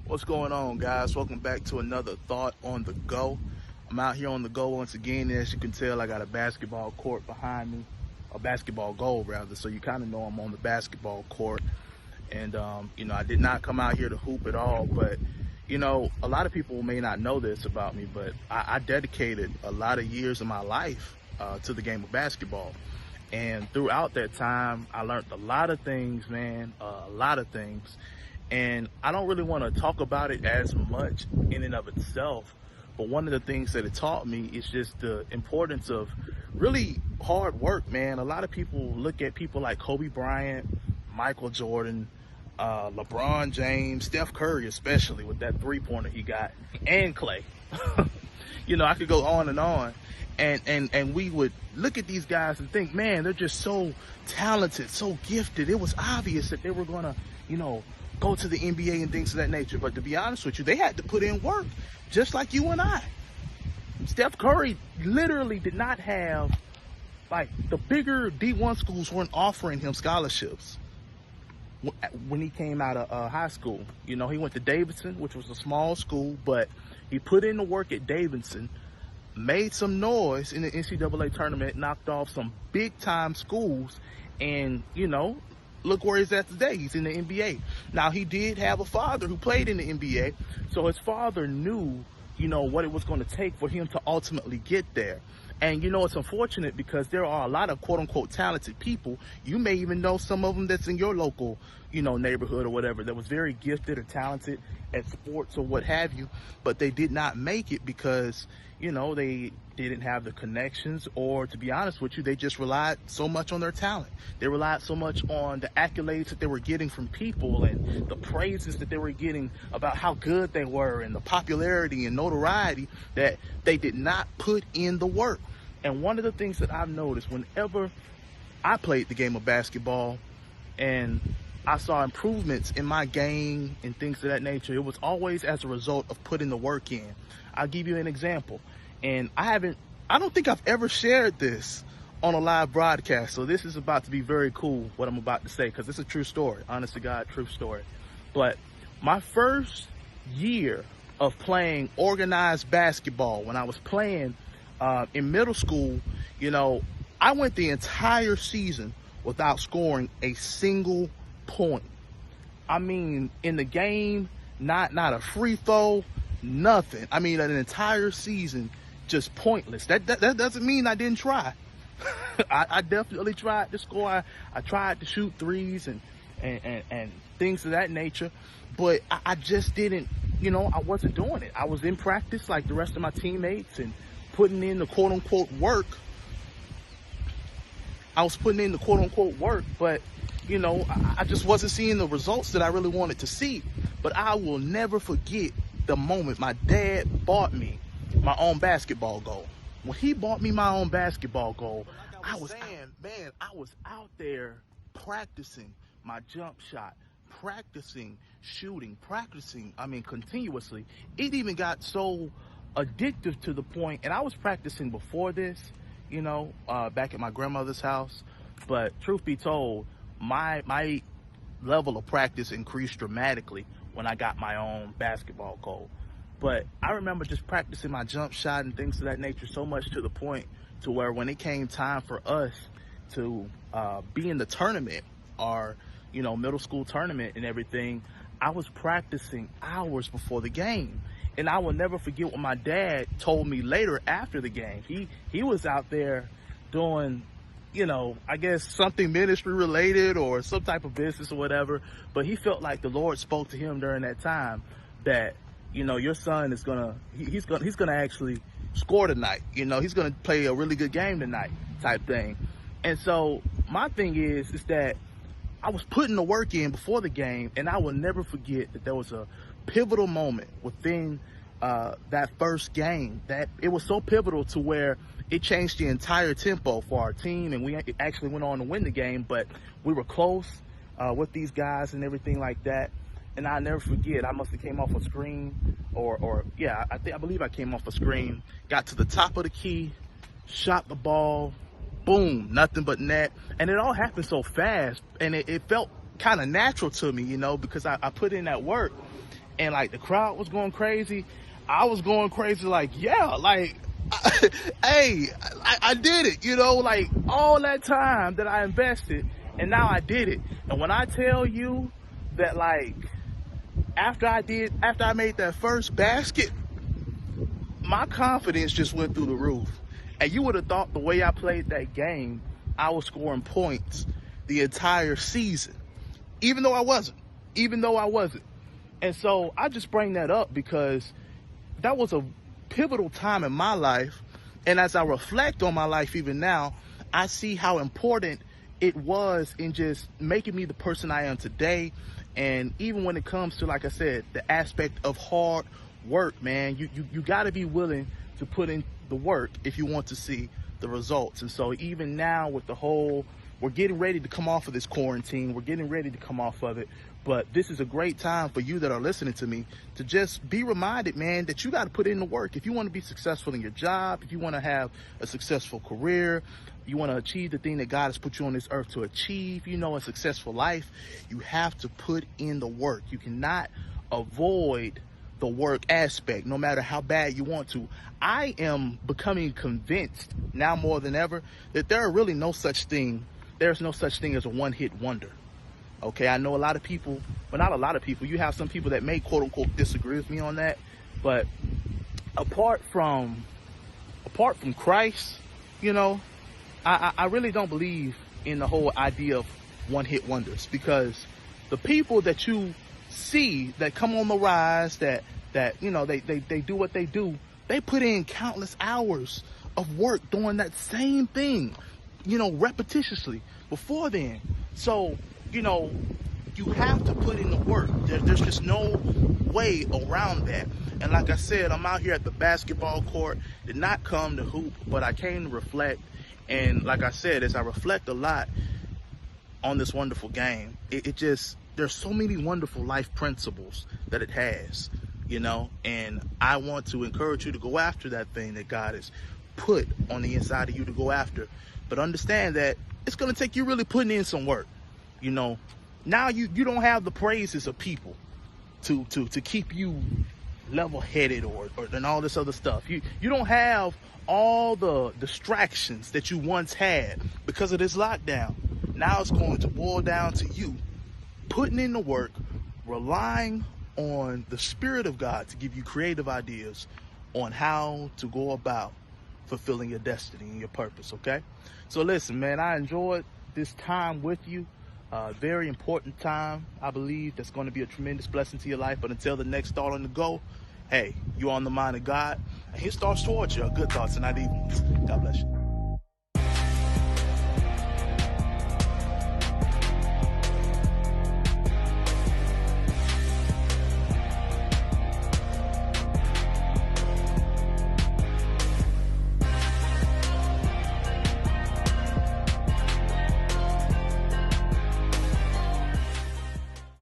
What's going on, guys? Welcome back to another Thought on the Go. I'm out here on the go once again, and as you can tell, I got a basketball court behind me, a basketball goal rather, so you kind of know I'm on the basketball court. And I did not come out here to hoop at all, but a lot of people may not know this about me, but I dedicated a lot of years of my life to the game of basketball. And throughout that time, I learned a lot of things, man, a lot of things. And I don't really want to talk about it as much in and of itself, but one of the things that it taught me is just the importance of really hard work, man. A lot of people look at people like Kobe Bryant, Michael Jordan, LeBron James, Steph Curry, especially with that three-pointer he got, and Clay. I could go on and on. And we would look at these guys and think, man, they're just so talented, so gifted. It was obvious that they were going to, go to the NBA and things of that nature. But to be honest with you, they had to put in work, just like you and I. Steph Curry literally did not have, the bigger D1 schools weren't offering him scholarships when he came out of high school. He went to Davidson, which was a small school, but he put in the work at Davidson, made some noise in the NCAA tournament, knocked off some big-time schools, and, look where he's at today. He's in the NBA. Now, he did have a father who played in the NBA, so his father knew, what it was going to take for him to ultimately get there. And, it's unfortunate because there are a lot of quote-unquote talented people. You may even know some of them that's in your local, neighborhood or whatever that was very gifted or talented at sports or what have you, but they did not make it because, they didn't have the connections, or to be honest with you, they just relied so much on their talent. They relied so much on the accolades that they were getting from people and the praises that they were getting about how good they were and the popularity and notoriety that they did not put in the work. And one of the things that I've noticed whenever I played the game of basketball and I saw improvements in my game and things of that nature, it was always as a result of putting the work in. I'll give you an example. And I don't think I've ever shared this on a live broadcast. So this is about to be very cool, what I'm about to say, because it's a true story, honest to God, true story. But my first year of playing organized basketball, when I was playing in middle school, I went the entire season without scoring a single point. I mean, in the game, not a free throw, nothing. I mean, an entire season just pointless. That doesn't mean I didn't try. I definitely tried to score. I tried to shoot threes and things of that nature, but I just didn't, I wasn't doing it. I was in practice like the rest of my teammates and putting in the quote unquote work. But I just wasn't seeing the results that I really wanted to see. But I will never forget the moment my dad bought me my own basketball goal. When he bought me my own basketball goal, I was out there practicing my jump shot, practicing shooting, continuously. It even got so addictive to the point, and I was practicing before this, back at my grandmother's house. But truth be told, my level of practice increased dramatically when I got my own basketball goal. But I remember just practicing my jump shot and things of that nature so much to the point to where when it came time for us to be in the tournament, our middle school tournament and everything, I was practicing hours before the game. And I will never forget what my dad told me later after the game. He was out there doing, I guess something ministry related or some type of business or whatever. But he felt like the Lord spoke to him during that time that, your son is he's gonna actually score tonight. He's gonna play a really good game tonight, type thing. And so my thing is that I was putting the work in before the game, and I will never forget that there was a pivotal moment within that first game that it was so pivotal to where it changed the entire tempo for our team, and we actually went on to win the game. But we were close with these guys and everything like that. And I'll never forget, I must have came off a screen, I believe I came off a screen, got to the top of the key, shot the ball, boom, nothing but net. And it all happened so fast, and it felt kind of natural to me, because I put in that work. and like the crowd was going crazy, I was going crazy like, yeah, like, hey, I did it, you know, like all that time that I invested, and now I did it. And when I tell you that, like, after I made that first basket, my confidence just went through the roof. And you would have thought the way I played that game, I was scoring points the entire season, even though I wasn't. And so I just bring that up because that was a pivotal time in my life. And as I reflect on my life even now, I see how important it was in just making me the person I am today. And even when it comes to, like I said, the aspect of hard work, man, you got to be willing to put in the work if you want to see the results. And so even now with the whole, we're getting ready to come off of this quarantine, we're getting ready to come off of it, but this is a great time for you that are listening to me to just be reminded, man, that you got to put in the work. If you want to be successful in your job, if you want to have a successful career, you want to achieve the thing that God has put you on this earth to achieve, you know, a successful life, you have to put in the work. You cannot avoid the work aspect, no matter how bad you want to. I am becoming convinced now more than ever that there's no such thing as a one-hit wonder. Okay, I know a lot of people, but not a lot of people. You have some people that may quote unquote disagree with me on that, but apart from Christ, you know, I really don't believe in the whole idea of one-hit wonders, because the people that you see that come on the rise, that you know, they do what they do, they put in countless hours of work doing that same thing, you know, repetitiously before then. So, you know, you have to put in the work. There's just no way around that. And like I said, I'm out here at the basketball court, did not come to hoop, but I came to reflect. And like I said, as I reflect a lot on this wonderful game, it just, there's so many wonderful life principles that it has, you know, and I want to encourage you to go after that thing that God has put on the inside of you to go after. But understand that it's going to take you really putting in some work, you know. Now you don't have the praises of people to keep you level-headed or and all this other stuff. You don't have all the distractions that you once had because of this lockdown. Now it's going to boil down to you putting in the work, relying on the Spirit of God to give you creative ideas on how to go about fulfilling your destiny and your purpose, okay? So listen, man, I enjoyed this time with you. Very important time, I believe, that's going to be a tremendous blessing to your life. But until the next thought on the go, hey, you're on the mind of God, and his thoughts towards you are good thoughts and not evil. God bless you.